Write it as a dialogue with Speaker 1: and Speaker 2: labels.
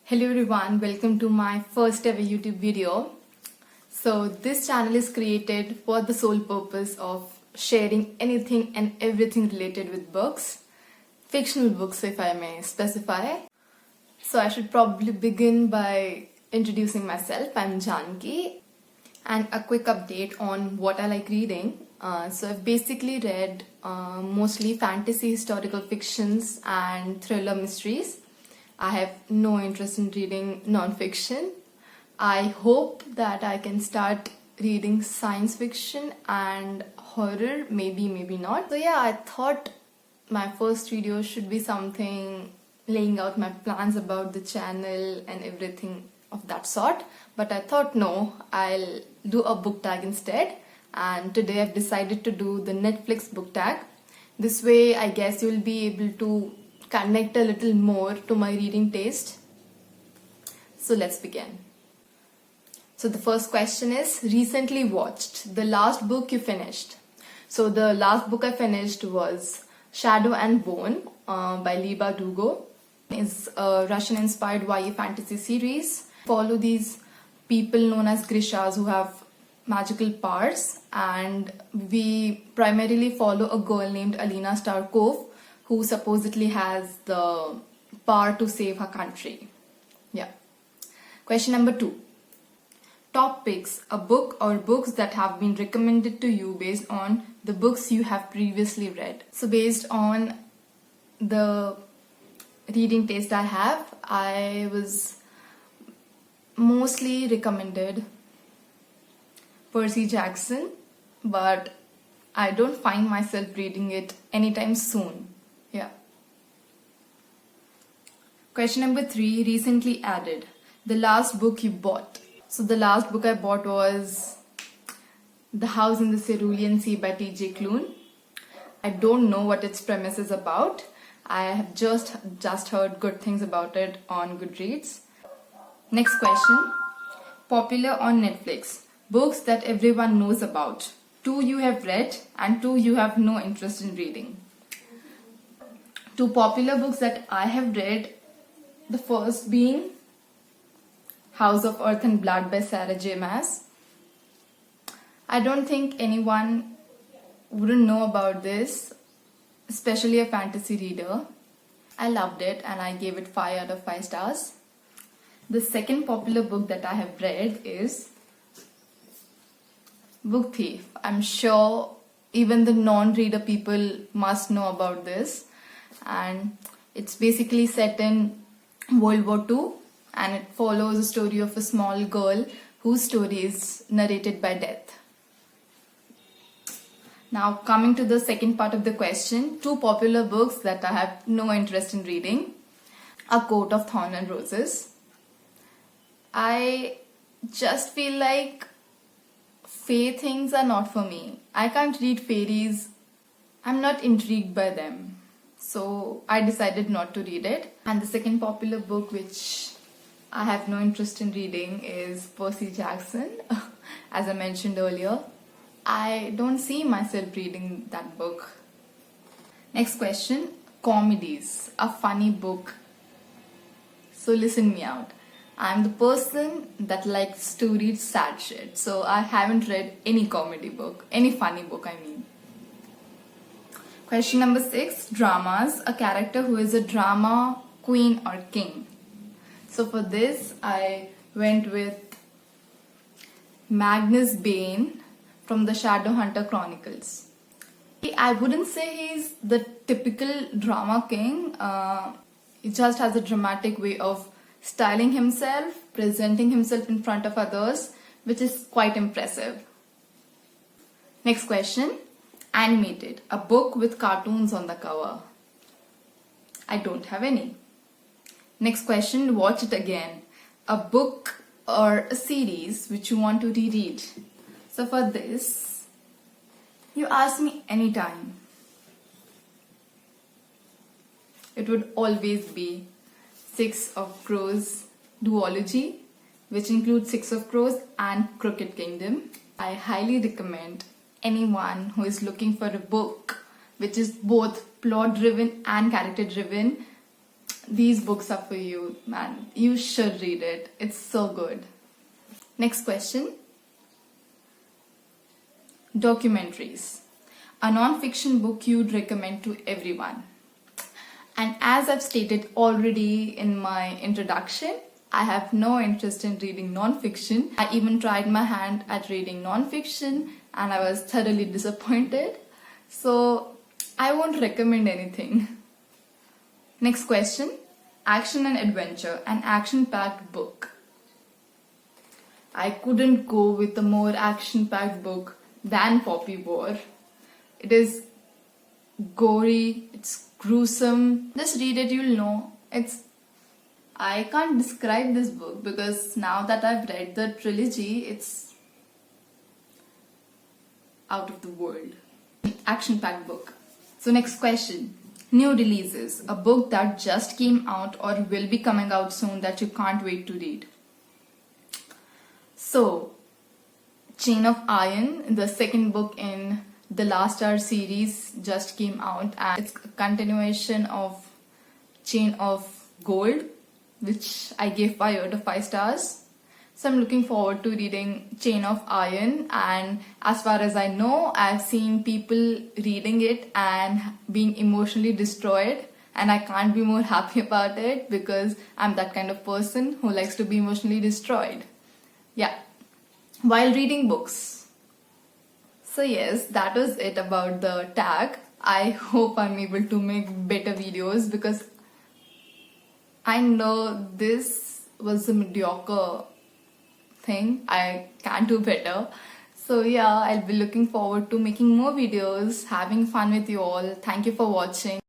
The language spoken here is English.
Speaker 1: Hello everyone, welcome to my first ever YouTube video. So this channel is created for the sole purpose of sharing anything and everything related with books, fictional books if I may specify. So I should probably begin by introducing myself. I'm Janki and a quick update on what I like reading. So I've basically read mostly fantasy, historical fictions and thriller mysteries. I have no interest in reading non-fiction. I hope that I can start reading science fiction and horror, maybe not. So yeah, I thought my first video should be something laying out my plans about the channel and everything of that sort. But I thought no, I'll do a book tag instead. And today I've decided to do the Netflix book tag. This way I guess you'll be able to connect a little more to my reading taste. So let's begin. So the first question is, recently watched, the last book you finished. So the last book I finished was Shadow and Bone by Leigh Bardugo. It's a Russian-inspired YA fantasy series. Follow these people known as Grishas who have magical powers, and we primarily follow a girl named Alina Starkov who supposedly has the power to save her country. Yeah. Question number 2. Top picks, a book or books that have been recommended to you based on the books you have previously read. So based on the reading taste I was mostly recommended Percy Jackson, but I don't find myself reading it anytime soon. Yeah. Question number 3, recently added, the last book you bought. So the last book I bought was The House in the Cerulean Sea by T.J. Klune. I don't know what its premise is about. I have just heard good things about it on Goodreads. Next question, popular on Netflix, books that everyone knows about. 2 you have read and 2 you have no interest in reading. 2 popular books that I have read, the first being House of Earth and Blood by Sarah J. Maas. I don't think anyone wouldn't know about this, especially a fantasy reader. I loved it and I gave it 5 out of 5 stars. The second popular book that I have read is Book Thief. I'm sure even the non-reader people must know about this. And it's basically set in World War II, and it follows the story of a small girl whose story is narrated by death. Now coming to the second part of the question, 2 popular books that I have no interest in reading. A Court of Thorns and Roses. I just feel like fae things are not for me. I can't read fairies. I'm not intrigued by them. So I decided not to read it. And the second popular book which I have no interest in reading is Percy Jackson. As I mentioned earlier, I don't see myself reading that book. Next question, comedies, a funny book. So listen me out. I'm the person that likes to read sad shit. So I haven't read any comedy book, any funny book I mean. Question number 6, dramas, a character who is a drama queen or king. So for this, I went with Magnus Bane from the Shadowhunter Chronicles. I wouldn't say he's the typical drama king. He just has a dramatic way of styling himself, presenting himself in front of others, which is quite impressive. Next question, animated, a book with cartoons on the cover. I don't have any. Next question, watch it again, a book or a series which you want to reread. So for this, you ask me anytime. It would always be Six of Crows duology, which includes Six of Crows and Crooked Kingdom. I highly recommend anyone who is looking for a book which is both plot driven and character driven these books are for you, man. You should read it. It's so good. Next question. Documentaries. A non-fiction book you'd recommend to everyone. And as I've stated already in my introduction, I have no interest in reading non-fiction. I even tried my hand at reading non-fiction and I was thoroughly disappointed. So I won't recommend anything. Next question. Action and adventure, an action-packed book. I couldn't go with a more action-packed book than Poppy War. It is gory, it's gruesome. Just read it, you'll know. I can't describe this book because now that I've read the trilogy, it's out of the world. Action-packed book. So next question. New releases. A book that just came out or will be coming out soon that you can't wait to read. So, Chain of Iron, the second book in the Last Hour series, just came out, and it's a continuation of Chain of Gold, which I gave 5 out of 5 stars. So I'm looking forward to reading Chain of Iron, and as far as I know, I've seen people reading it and being emotionally destroyed, and I can't be more happy about it because I'm that kind of person who likes to be emotionally destroyed. Yeah, while reading books. So yes, that was it about the tag. I hope I'm able to make better videos because I know this was a mediocre thing. I can do better. So yeah, I'll be looking forward to making more videos, having fun with you all. Thank you for watching.